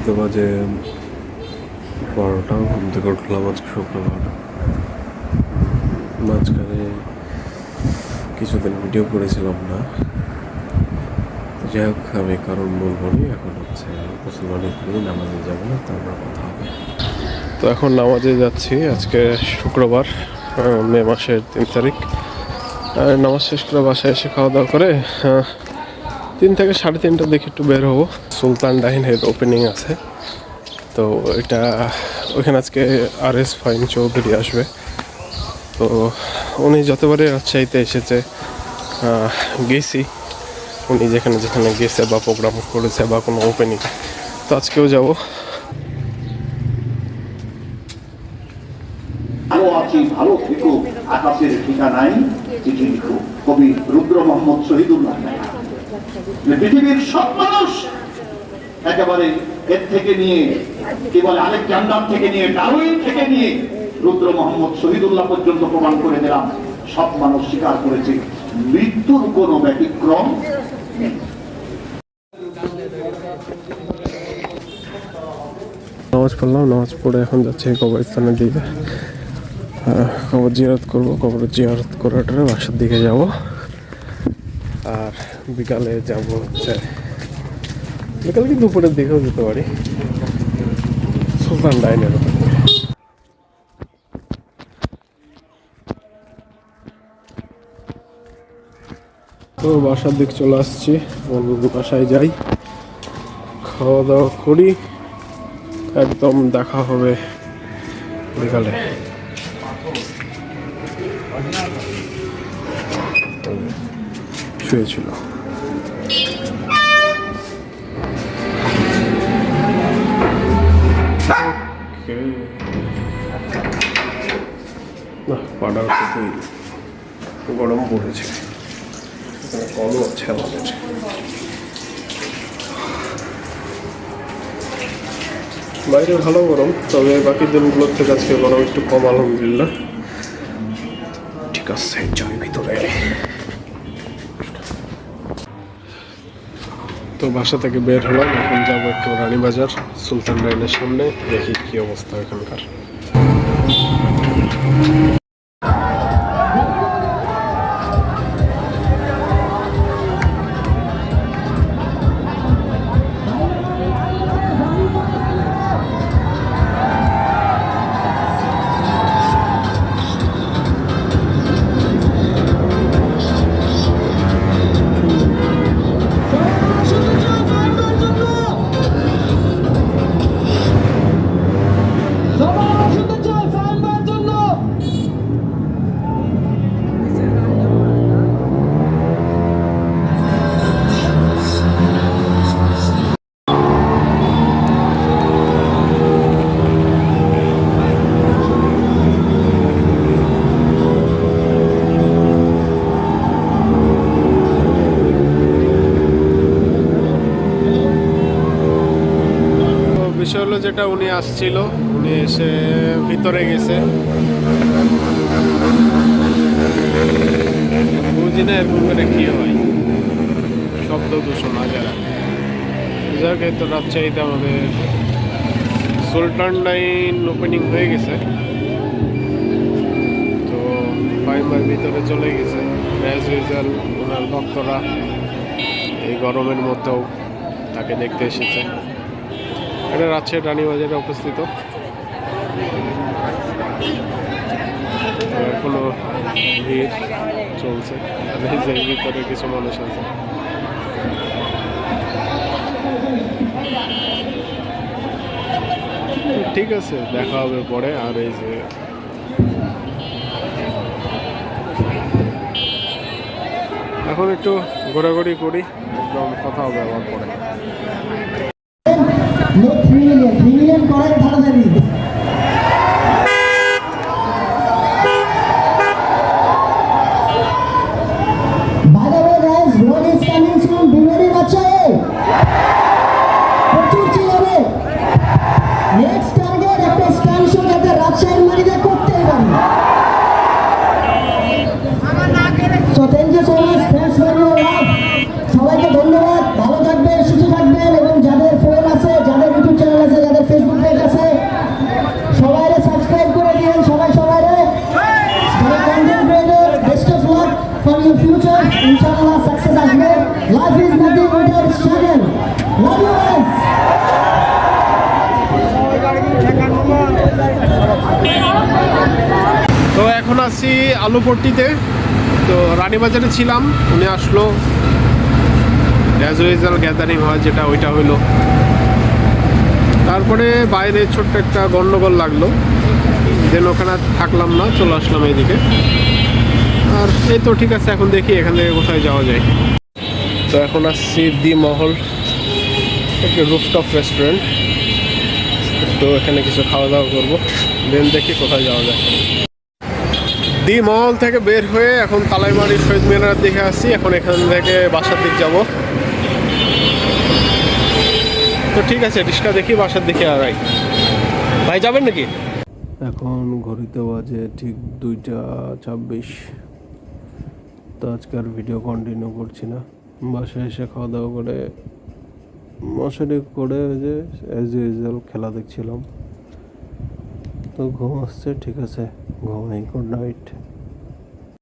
ঘড়িতে বাজে 12টা। ঘুম থেকে উঠলাম আজকে শুক্রবার। মাঝখানে কিছুদিন ভিডিও করেছিলাম না। যাই হোক, আমি কারণ বলবো নি। এখন হচ্ছে মুসলমানি করি, নামাজে যাবো, তারপর কথা হবে। তো এখন নামাজে যাচ্ছি। আজকে শুক্রবার, মে মাসের 3 তারিখ। নামাজ শেষ করে বাসায় এসে খাওয়া দাওয়া করে 3 থেকে 3:30টার দিকে একটু বের হবো। সুলতান ডাইনের ওপেনিং আছে, তো এটা ওইখানে আজকে RS ফাইন চৌধুরী আসবে। তো উনি যতবারই রাজশাহীতে এসেছে গেছি, উনি যেখানে যেখানে গেছে বা প্রোগ্রাম করেছে বা কোনো ওপেনিং, তো আজকেও যাব। ভালো আছি, ভালো থেকো, আকাশের ঠিকানায় চিঠি লিখো। কবি রুদ্র মোহাম্মদ শহীদুল্লাহ। পৃথিবীর সব মানুষ একেবারে এর থেকে নিয়ে, কেবল আলেকজান্ডার থেকে নিয়ে, ডারউইন থেকে নিয়ে রুদ্র মোহাম্মদ শহীদুল্লাহ পর্যন্ত প্রমাণ করে দিলাম, সব মানুষ স্বীকার করেছে মৃত্যুর কোনো ব্যতিক্রম নেই। নামাজ পড়লাম, নামাজ পড়ে এখন যাচ্ছি কবরস্থানের দিকে। কবর জিয়ারত করবো। কবর জিয়ারত করাটা বাসার দিকে যাব। আর বিকালে যাব হচ্ছে, বিকালে কি দুপুরের দিকেও যেতে পারি, সুলতান ডাইনের। তো বাসার দিক চলে আসছি। বাসায় যাই, খাওয়া দাওয়া করি, একদম দেখা হবে বিকালে। শুয়েছিল। না, পাড়ার খুবই গরম পড়েছে। কলও আছে আমাদের। বাইরে ভালো গরম, তবে বাকি দিনগুলোর থেকে আজকে গরম একটু কম, আলহামদুলিল্লাহ। ঠিক আছে, যাই ভিতরে। তো বাসা থেকে বের হলাম, এখন যাবো একটু রানীবাজার সুলতান ডাইনের সামনে, দেখি কি অবস্থা এখানকার। বিষয় হলো যেটা, উনি আসছিল, উনি এসে ভিতরে গেছে, বুঝি না এরকম করে কি হয়, শব্দ দূষণ আজারা। যাক, এই তো রাজশাহীতে আমাদের সুলতান ডাইন ওপেনিং হয়ে গেছে। তো ফাইমার ভিতরে চলে গেছে। অ্যাজ ইউজুয়াল ওনার ভক্তরা এই গরমের মধ্যেও তাকে দেখতে এসেছে। এটা রাজশাহী রানীবাজারে অবস্থিত। এখনো ভিড় চলছে, যে ভিতরে কিছু মানুষ আছে। ঠিক আছে, দেখা হবে পরে। আর এই যে এখন একটু ঘোরাঘুরি করি, একদম কথা হবে আবার পরে। করাই ভালো জানি। By the way guys, vlog is coming soon. Be ready, Rajshahi. প্রচুর চিল্লাবে। নেক্সট টার্গেট একটা স্ট্যান্ড শো যাতে রাজশাহীর মাটিতে করতেই পারি। So thank you so much. Thanks for your love. সবাইকে ধন্যবাদ। ভালো থাকবেন, সুস্থ থাকবেন, এবং যাদের ফোন আছে, যাদের ইউটিউব চ্যানেল আলুপট্টিতে। তো রানীবাজারে ছিলাম, উনি আসলো, রেজুয়েজাল গ্যাদারিং হয় যেটা, ওইটা হইলো। তারপরে বাইরে ছোট্ট একটা গন্ডগোল লাগলো, দেন ওখানে আর থাকলাম না, চলে আসলাম এইদিকে। আর এই তো ঠিক আছে, এখন দেখি এখান থেকে কোথায় যাওয়া যায়। তো এখন আসছি দি মহল, একটা রুফটপ রেস্টুরেন্ট। তো এখানে কিছু খাওয়া দাওয়া করবো, দেন দেখি কোথায় যাওয়া যায়। দি মহল থেকে বের হয়ে এখন তালাইমারি শহীদ মিনার দিকে আসছি। এখন এখান থেকে বাসার দিক যাব। তো ঠিক আছে, রিক্সা দেখি বাসার দিকে আগাই। ভাই যাবেন নাকি? এখন ঘড়িতে বাজে ঠিক 2:26। তো আজকের ভিডিও কন্টিনিউ করছি না, বাসায় এসে খাওয়া দাওয়া করে মশারি করে যে অ্যাজ ইউজুয়াল খেলা দেখছিলাম। তো ঘুম আসছে, ঠিক আছে ঘুমাই, গুড নাইট।